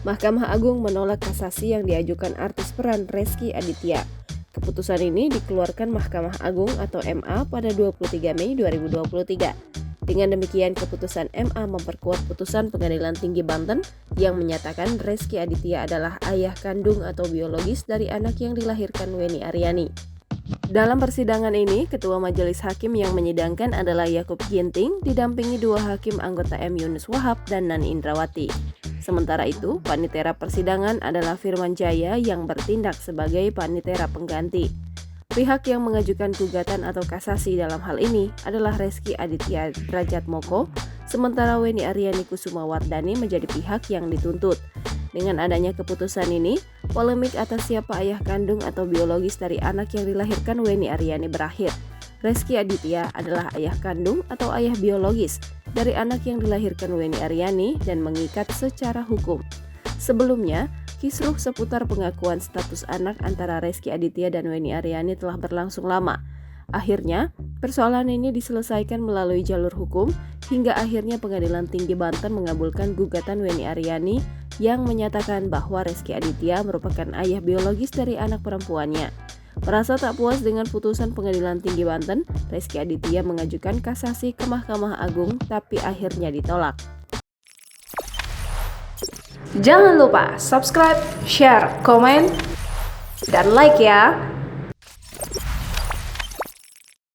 Mahkamah Agung menolak kasasi yang diajukan artis peran Rezky Aditya. Keputusan ini dikeluarkan Mahkamah Agung atau MA pada 23 Mei 2023. Dengan demikian, keputusan MA memperkuat putusan Pengadilan Tinggi Banten yang menyatakan Rezky Aditya adalah ayah kandung atau biologis dari anak yang dilahirkan Weni Aryani. Dalam persidangan ini, Ketua Majelis Hakim yang menyidangkan adalah Yakub Ginting, didampingi dua hakim anggota M. Yunus Wahab dan Nani Indrawati. Sementara itu, panitera persidangan adalah Firman Jaya yang bertindak sebagai panitera pengganti. Pihak yang mengajukan gugatan atau kasasi dalam hal ini adalah Rezky Aditya Drajatmoko, sementara Weni Aryani Kusumawardhani menjadi pihak yang dituntut. Dengan adanya keputusan ini, polemik atas siapa ayah kandung atau biologis dari anak yang dilahirkan Weni Aryani berakhir. Rezky Aditya adalah ayah kandung atau ayah biologis dari anak yang dilahirkan Weni Aryani dan mengikat secara hukum. Sebelumnya, kisruh seputar pengakuan status anak antara Rezky Aditya dan Weni Aryani telah berlangsung lama. Akhirnya, persoalan ini diselesaikan melalui jalur hukum hingga akhirnya Pengadilan Tinggi Banten mengabulkan gugatan Weni Aryani yang menyatakan bahwa Rezky Aditya merupakan ayah biologis dari anak perempuannya. Merasa tak puas dengan putusan Pengadilan Tinggi Banten, Rezky Aditya mengajukan kasasi ke Mahkamah Agung tapi akhirnya ditolak. Jangan lupa subscribe, share, komen, dan like ya!